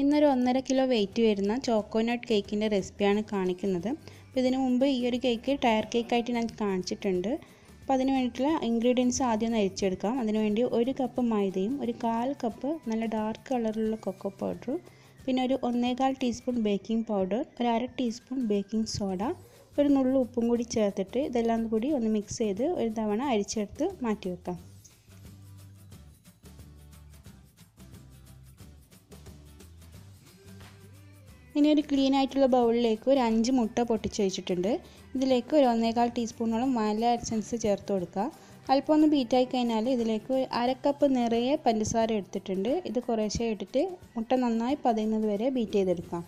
ഇന്നൊരു 1.5 kilo weight വരുന്ന choconut കേക്കിൻ്റെ റെസിപ്പിയാണ് കാണിക്കുന്നത്. അപ്പോൾ ഇതിനു മുമ്പ് ഈ ഒരു കേക്ക് ടയർ കേക്കായിട്ട് ഞാൻ കാണിച്ചിട്ടുണ്ട്. അപ്പോൾ അതിന് വേണ്ടിയിട്ടുള്ള ഇൻഗ്രീഡിയൻസ് ആദ്യം ഒന്ന് അരിച്ചെടുക്കാം. അതിനുവേണ്ടി 1 കപ്പ് മൈദയും 1/4 കപ്പ് നല്ല ഡാർക്ക് കളറിലുള്ള കൊക്കോ പൗഡറും, പിന്നെ ഒരു 1/4 ടീസ്പൂൺ ബേക്കിംഗ് പൗഡർ, ഒരു 1/2 ടീസ്പൂൺ ബേക്കിംഗ് സോഡ, ഒരു നുള്ളു ഉപ്പും കൂടി ചേർത്തിട്ട് ഇതെല്ലാം കൂടി ഒന്ന് മിക്സ് ചെയ്ത് ഒരു തവണ അരിച്ചെടുത്ത് മാറ്റി വെക്കാം. ഇനി ഒരു ക്ലീൻ ആയിട്ടുള്ള ബൗളിലേക്ക് ഒരു 5 മുട്ട പൊട്ടിച്ച് വെച്ചിട്ടുണ്ട്. ഇതിലേക്ക് ഒരു 1/4 ടീസ്പൂണോളം വാനില എസൻസ് ചേർത്ത് കൊടുക്കുക. അല്പം ഒന്ന് ബീറ്റായി കഴിഞ്ഞാൽ ഇതിലേക്ക് 1/2 കപ്പ് നിറയെ പഞ്ചസാര എടുത്തിട്ടുണ്ട്. ഇത് കുറേശ്ശെ ഇട്ടിട്ട് മുട്ട നന്നായി പതയുന്നത് വരെ ബീറ്റ് ചെയ്തെടുക്കാം.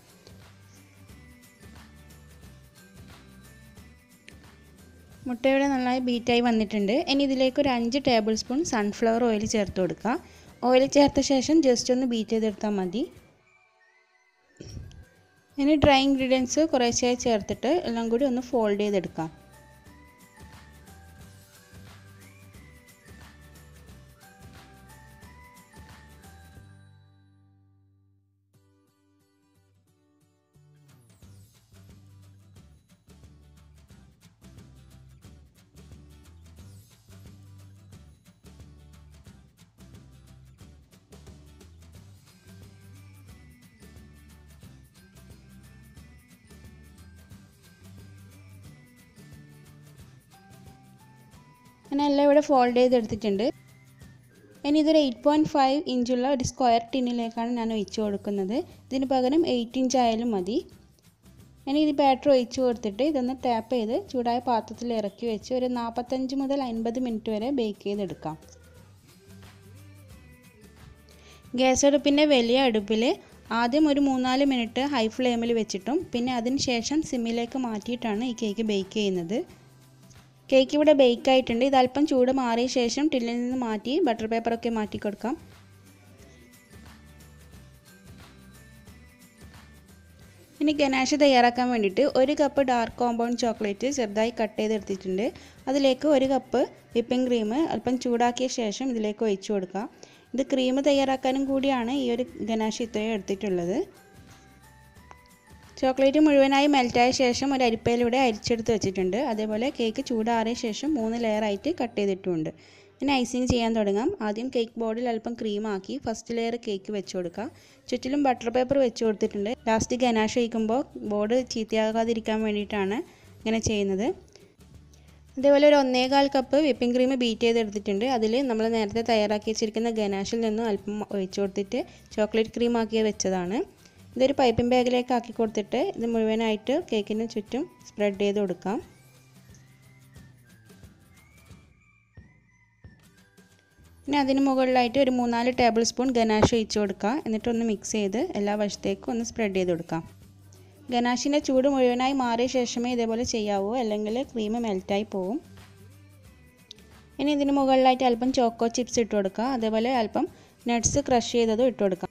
മുട്ടയുടെ നന്നായി ബീറ്റായി വന്നിട്ടുണ്ട്. ഇനി ഇതിലേക്ക് ഒരു 5 ടേബിൾ സ്പൂൺ സൺഫ്ലവർ ഓയിൽ ചേർത്ത് കൊടുക്കുക. ഓയിൽ ചേർത്ത ശേഷം ജസ്റ്റ് ഒന്ന് ബീറ്റ് ചെയ്തെടുത്താൽ മതി. ഇനി ഡ്രൈ ഇൻഗ്രീഡിയൻസ് കുറേശ്ശെയായി ചേർത്തിട്ട് എല്ലാം കൂടി ഒന്ന് ഫോൾഡ് ചെയ്തെടുക്കാം. അങ്ങനെ എല്ലാം ഇവിടെ ഫോൾഡ് ചെയ്തെടുത്തിട്ടുണ്ട്. ഇനി ഇതൊരു 8.5 ഇഞ്ചുള്ള ഒരു സ്ക്വയർ ടിന്നിലേക്കാണ് ഞാൻ ഒഴിച്ചു കൊടുക്കുന്നത്. ഇതിന് പകരം 8 ഇഞ്ച് ആയാലും മതി. ഇനി ഇത് ബാറ്റർ ഒഴിച്ചു കൊടുത്തിട്ട് ഇതൊന്ന് ടാപ്പ് ചെയ്ത് ചൂടായ പാത്രത്തിൽ ഇറക്കി വെച്ച് ഒരു 45 മുതൽ 50 മിനിറ്റ് വരെ ബേക്ക് ചെയ്തെടുക്കാം. ഗ്യാസ് അടുപ്പിൻ്റെ വലിയ അടുപ്പിൽ ആദ്യം ഒരു 3-4 മിനിറ്റ് ഹൈ ഫ്ലെയിമിൽ വെച്ചിട്ടും പിന്നെ അതിന് ശേഷം സിമ്മിലേക്ക് മാറ്റിയിട്ടാണ് ഈ കേക്ക് ബേക്ക് ചെയ്യുന്നത്. കേക്ക് ഇവിടെ ബേക്ക് ആയിട്ടുണ്ട്. ഇത് അല്പം ചൂട് മാറിയ ശേഷം ടിന്നിൽ നിന്ന് മാറ്റി ബട്ടർ പേപ്പറൊക്കെ മാറ്റി കൊടുക്കാം. ഇനി ഗനാഷ് തയ്യാറാക്കാൻ വേണ്ടിയിട്ട് 1 കപ്പ് ഡാർക്ക് കോമ്പൗണ്ട് ചോക്ലേറ്റ് ചെറുതായി കട്ട് ചെയ്തെടുത്തിട്ടുണ്ട്. അതിലേക്ക് 1 കപ്പ് വിപ്പിംഗ് ക്രീം അല്പം ചൂടാക്കിയ ശേഷം ഇതിലേക്ക് ഒഴിച്ചു കൊടുക്കാം. ഇത് ക്രീം തയ്യാറാക്കാനും കൂടിയാണ് ഈ ഒരു ഗനാഷ് ഇത്രയും എടുത്തിട്ടുള്ളത്. ചോക്ലേറ്റ് മുഴുവനായി മെൽറ്റായ ശേഷം ഒരു അരിപ്പയിലൂടെ അരിച്ചെടുത്ത് വെച്ചിട്ടുണ്ട്. അതേപോലെ കേക്ക് ചൂടാറിയ ശേഷം 3 ലെയറായിട്ട് കട്ട് ചെയ്തിട്ടുമുണ്ട്. ഇനി ഐസിങ് ചെയ്യാൻ തുടങ്ങാം. ആദ്യം കേക്ക് ബോർഡിൽ അല്പം ക്രീമാക്കി ഫസ്റ്റ് ലെയർ കേക്ക് വെച്ച് കൊടുക്കുക. ചുറ്റിലും ബട്ടർ പേപ്പർ വെച്ച് കൊടുത്തിട്ടുണ്ട്. ലാസ്റ്റ് ഗനാഷ് ഒഴിക്കുമ്പോൾ ബോർഡ് ചീത്തയാകാതിരിക്കാൻ വേണ്ടിയിട്ടാണ് ഇങ്ങനെ ചെയ്യുന്നത്. അതേപോലെ ഒരു 1/4 കപ്പ് വിപ്പിംഗ് ക്രീം ബീറ്റ് ചെയ്തെടുത്തിട്ടുണ്ട്. അതിൽ നമ്മൾ നേരത്തെ തയ്യാറാക്കി വെച്ചിരിക്കുന്ന ഗനാഷിൽ നിന്നും അല്പം ഒഴിച്ചു കൊടുത്തിട്ട് ചോക്ലേറ്റ് ക്രീം ആക്കി വെച്ചതാണ്. ഇതൊരു പൈപ്പിംഗ് ബാഗിലേക്ക് ആക്കി കൊടുത്തിട്ട് ഇത് മുഴുവനായിട്ട് കേക്കിന് ചുറ്റും സ്പ്രെഡ് ചെയ്ത് കൊടുക്കാം. ഇനി അതിന് മുകളിലായിട്ട് ഒരു 3-4 ടേബിൾ സ്പൂൺ ഗനാഷ് ഒഴിച്ച് കൊടുക്കുക. എന്നിട്ടൊന്ന് മിക്സ് ചെയ്ത് എല്ലാ വശത്തേക്കും ഒന്ന് സ്പ്രെഡ് ചെയ്ത് കൊടുക്കാം. ഗനാഷിൻ്റെ ചൂട് മുഴുവനായി മാറിയ ശേഷമേ ഇതേപോലെ ചെയ്യാവൂ, അല്ലെങ്കിൽ ക്രീം മെൽറ്റായി പോവും. ഇനി ഇതിന് മുകളിലായിട്ട് അല്പം ചോക്കോ ചിപ്സ് ഇട്ട് കൊടുക്കുക. അതേപോലെ അല്പം നട്ട്സ് ക്രഷ് ചെയ്തതും ഇട്ട് കൊടുക്കാം.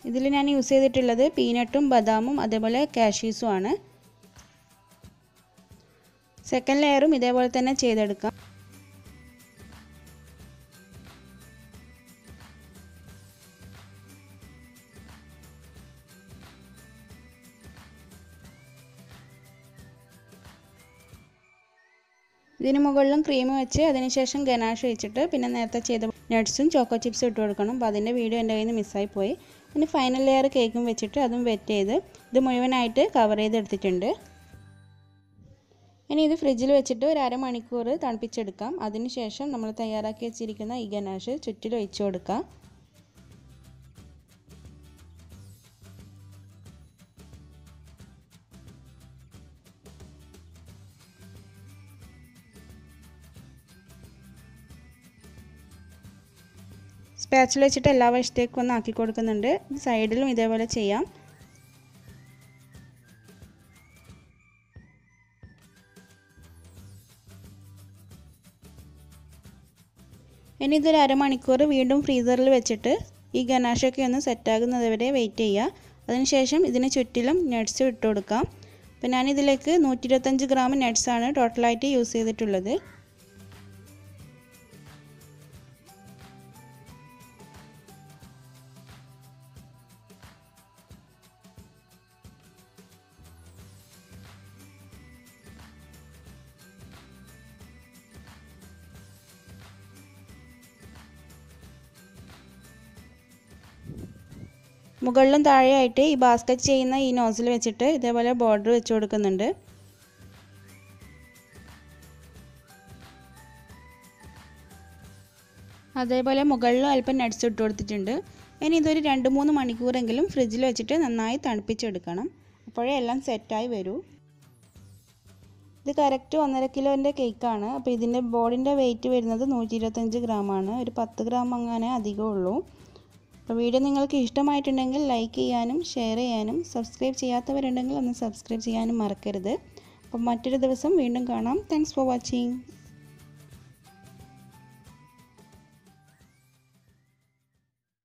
ഇതിൽ ഞാൻ യൂസ് ചെയ്തിട്ടുള്ളത് പീനട്ടും ബദാമും അതേപോലെ കാഷ്യൂസും ആണ്. സെക്കൻഡ് ലെയറും ഇതേപോലെ തന്നെ ചെയ്തെടുക്കാം. ഇതിന് മുകളിലും ക്രീം വെച്ച് അതിനുശേഷം ഗനാഷ് ഒഴിച്ചിട്ട് പിന്നെ നേരത്തെ ചെയ്ത നട്ട്സും ചോക്കോ ചിപ്സും ഇട്ട് കൊടുക്കണം. അപ്പോൾ അതിൻ്റെ വീഡിയോ എൻ്റെ കയ്യിൽ നിന്ന് മിസ്സായി പോയി. ഇനി ഫൈനൽ ലെയർ കേക്കും വെച്ചിട്ട് അതും വെറ്റ് ചെയ്ത് ഇത് മുഴുവനായിട്ട് കവർ ചെയ്തെടുത്തിട്ടുണ്ട്. ഇനി ഇത് ഫ്രിഡ്ജിൽ വെച്ചിട്ട് ഒരു 1/2 മണിക്കൂർ തണുപ്പിച്ചെടുക്കാം. അതിനുശേഷം നമ്മൾ തയ്യാറാക്കി വെച്ചിരിക്കുന്ന ഈ ഗനാഷ് ചുറ്റിലും ഒഴിച്ചു കൊടുക്കാം. സ്പാച്ചിൽ വെച്ചിട്ട് എല്ലാ വശത്തേക്കും ഒന്ന് ആക്കി കൊടുക്കുന്നുണ്ട്. സൈഡിലും ഇതേപോലെ ചെയ്യാം. ഇനി ഇതൊരു 1/2 മണിക്കൂർ വീണ്ടും ഫ്രീസറിൽ വെച്ചിട്ട് ഈ ഗനാഷൊക്കെ ഒന്ന് സെറ്റാകുന്നത് വരെ വെയിറ്റ് ചെയ്യുക. അതിനുശേഷം ഇതിന് ചുറ്റിലും നട്ട്സ് ഇട്ട് കൊടുക്കാം. അപ്പോൾ ഞാനിതിലേക്ക് 125 ഗ്രാം നട്ട്സാണ് ടോട്ടലായിട്ട് യൂസ് ചെയ്തിട്ടുള്ളത്. മുകളിലും താഴെയായിട്ട് ഈ ബാസ്ക്കറ്റ് ചെയ്യുന്ന ഈ നോസിൽ വെച്ചിട്ട് ഇതേപോലെ ബോർഡർ വെച്ച് കൊടുക്കുന്നുണ്ട്. അതേപോലെ മുകളിലും അല്പം നട്ട്സ് ഇട്ട് കൊടുത്തിട്ടുണ്ട്. ഇനി ഇതൊരു 2-3 മണിക്കൂറെങ്കിലും ഫ്രിഡ്ജിൽ വെച്ചിട്ട് നന്നായി തണുപ്പിച്ചെടുക്കണം. അപ്പോഴേ എല്ലാം സെറ്റായി വരൂ. ഇത് കറക്റ്റ് 1.5 കിലോൻ്റെ കേക്കാണ്. അപ്പോൾ ഇതിൻ്റെ ബോർഡിൻ്റെ വെയിറ്റ് വരുന്നത് 125 ഗ്രാമാണ്. ഒരു 10 ഗ്രാം അങ്ങനെ അധികമുള്ളൂ. അപ്പോൾ വീഡിയോ നിങ്ങൾക്ക് ഇഷ്ടമായിട്ടുണ്ടെങ്കിൽ ലൈക്ക് ചെയ്യാനും ഷെയർ ചെയ്യാനും സബ്സ്ക്രൈബ് ചെയ്യാത്തവരുണ്ടെങ്കിൽ ഒന്ന് സബ്സ്ക്രൈബ് ചെയ്യാനും മറക്കരുത്. അപ്പോൾ മറ്റൊരു ദിവസം വീണ്ടും കാണാം. Thanks for watching.